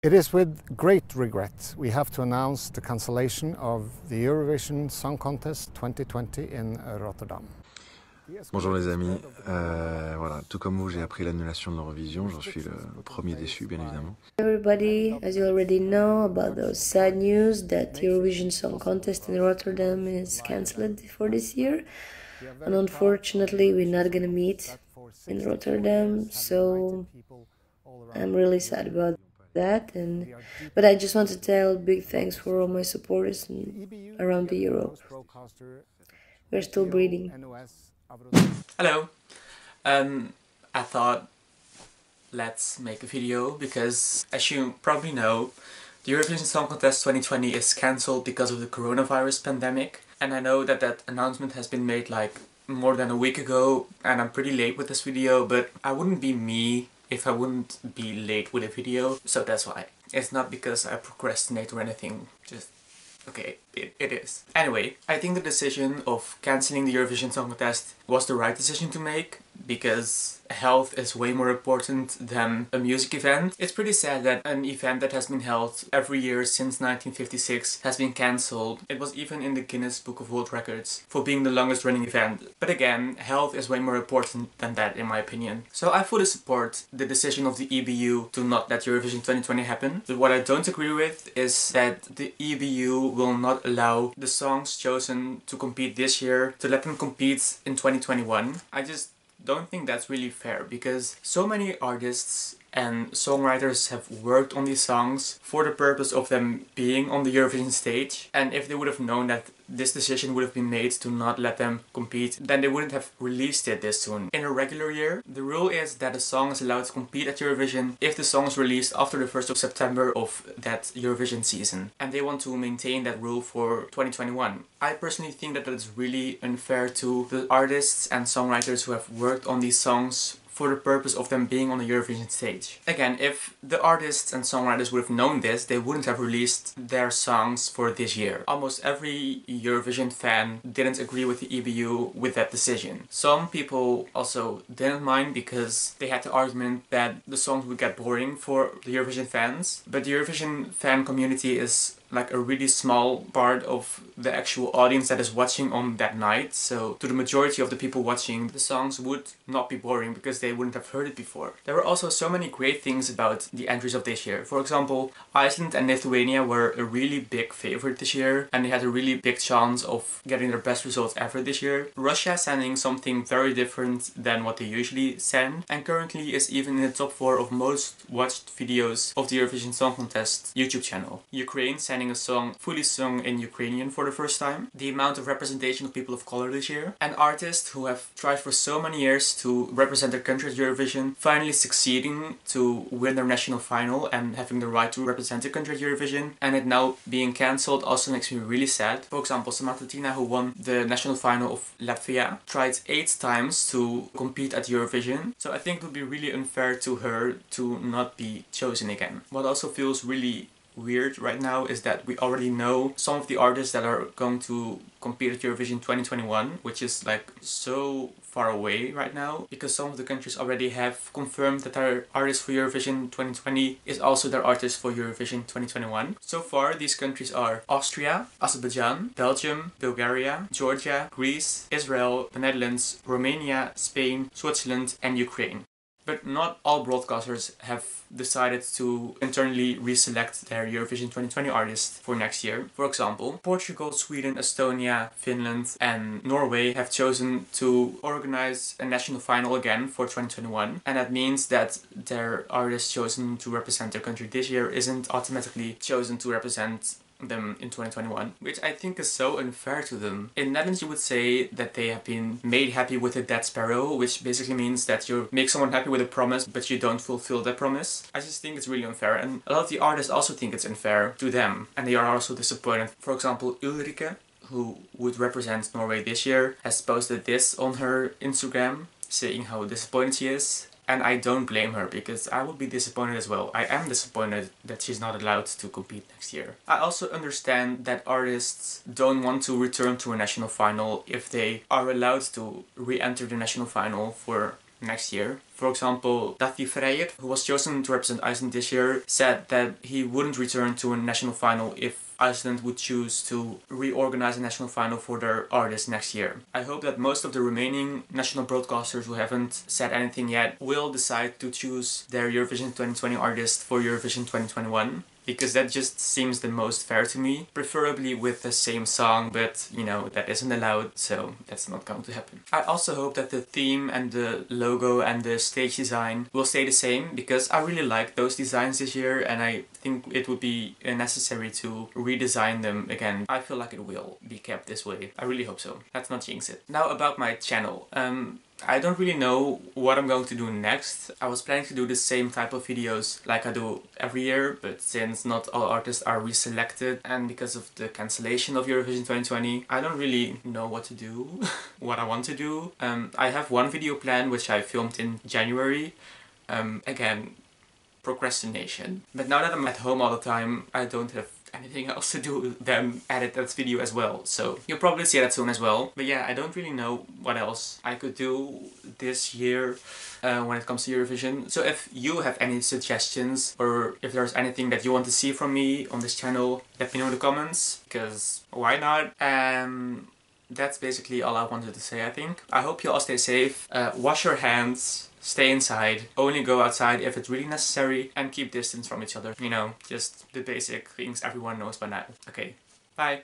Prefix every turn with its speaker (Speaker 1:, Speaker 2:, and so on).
Speaker 1: It is with great regret we have to announce the cancellation of the Eurovision Song Contest 2020 in Rotterdam.
Speaker 2: Bonjour les amis, voilà, tout comme vous j'ai appris l'annulation de l'Eurovision, j'en suis le premier déçu bien évidemment.
Speaker 3: Everybody, as you already know about those sad news that the Eurovision Song Contest in Rotterdam is cancelled for this year, and unfortunately we're not gonna meet in Rotterdam, so I'm really sad about that. But I just want to tell big thanks for all my supporters around the Europe. We're still breathing.
Speaker 4: Hello. I thought let's make a video because, as you probably know, the Eurovision Song Contest 2020 is cancelled because of the coronavirus pandemic, and I know that that announcement has been made like more than a week ago, and I'm pretty late with this video, but I wouldn't be me if I wouldn't be late with a video, so that's why. It's not because I procrastinate or anything, just okay, it is. Anyway, I think the decision of cancelling the Eurovision Song Contest was the right decision to make, because health is way more important than a music event. It's pretty sad that an event that has been held every year since 1956 has been cancelled. It was even in the Guinness Book of World Records for being the longest running event. But again, health is way more important than that in my opinion. So I fully support the decision of the EBU to not let Eurovision 2020 happen. But what I don't agree with is that the EBU will not allow the songs chosen to compete this year to let them compete in 2021. I just don't think that's really fair, because so many artists and songwriters have worked on these songs for the purpose of them being on the Eurovision stage, and if they would have known that this decision would have been made to not let them compete, then they wouldn't have released it this soon. In a regular year, the rule is that a song is allowed to compete at Eurovision if the song is released after the 1st of September of that Eurovision season, and they want to maintain that rule for 2021. I personally think that is really unfair to the artists and songwriters who have worked on these songs for the purpose of them being on the Eurovision stage. Again, if the artists and songwriters would have known this, they wouldn't have released their songs for this year. Almost every Eurovision fan didn't agree with the EBU with that decision. Some people also didn't mind because they had the argument that the songs would get boring for the Eurovision fans, but the Eurovision fan community is like a really small part of the actual audience that is watching on that night, so to the majority of the people watching, the songs would not be boring because they wouldn't have heard it before. There were also so many great things about the entries of this year. For example, Iceland and Lithuania were a really big favorite this year, and they had a really big chance of getting their best results ever this year. Russia sending something very different than what they usually send, and currently is even in the top 4 of most watched videos of the Eurovision Song Contest YouTube channel. Ukraine sending a song fully sung in Ukrainian for the first time. The amount of representation of people of color this year. An artist who have tried for so many years to represent their country at Eurovision finally succeeding to win their national final and having the right to represent the country at Eurovision, and it now being cancelled also makes me really sad. For example, Samantha Tina, who won the national final of Latvia, tried 8 times to compete at Eurovision, so I think it would be really unfair to her to not be chosen again. What also feels really weird right now is that we already know some of the artists that are going to compete at Eurovision 2021, which is like so far away right now, because some of the countries already have confirmed that their artist for Eurovision 2020 is also their artist for Eurovision 2021. So far, these countries are Austria, Azerbaijan, Belgium, Bulgaria, Georgia, Greece, Israel, the Netherlands, Romania, Spain, Switzerland and Ukraine. But not all broadcasters have decided to internally reselect their Eurovision 2020 artists for next year. For example, Portugal, Sweden, Estonia, Finland and Norway have chosen to organize a national final again for 2021, and that means that their artist chosen to represent their country this year isn't automatically chosen to represent them in 2021, which I think is so unfair to them. In Netherlands you would say that they have been made happy with a dead sparrow, which basically means that you make someone happy with a promise but you don't fulfill that promise. I just think it's really unfair, and a lot of the artists also think it's unfair to them, and they are also disappointed. For example, Ulrike, who would represent Norway this year, has posted this on her Instagram saying how disappointed she is. And I don't blame her, because I would be disappointed as well. I am disappointed that she's not allowed to compete next year. I also understand that artists don't want to return to a national final if they are allowed to re-enter the national final for next year. For example, Dati Freyr, who was chosen to represent Iceland this year, said that he wouldn't return to a national final if Iceland would choose to reorganize a national final for their artists next year. I hope that most of the remaining national broadcasters who haven't said anything yet will decide to choose their Eurovision 2020 artist for Eurovision 2021. Because that just seems the most fair to me. Preferably with the same song, but you know, that isn't allowed, so that's not going to happen. I also hope that the theme and the logo and the stage design will stay the same, because I really like those designs this year and I think it would be necessary to redesign them again. I feel like it will be kept this way. I really hope so. Let's not jinx it. Now about my channel. I don't really know what I'm going to do next. I was planning to do the same type of videos like I do every year, but since not all artists are reselected and because of the cancellation of Eurovision 2020, I don't really know what to do, what I want to do. I have one video plan which I filmed in January. Again, procrastination. But now that I'm at home all the time, I don't have anything else to do than edit that video as well, so you'll probably see that soon as well. But yeah, I don't really know what else I could do this year when it comes to Eurovision. So if you have any suggestions or if there's anything that you want to see from me on this channel, let me know in the comments, because why not? That's basically all I wanted to say, I think. I hope you all stay safe, wash your hands, stay inside, only go outside if it's really necessary, and keep distance from each other. You know, just the basic things everyone knows by now. Okay, bye!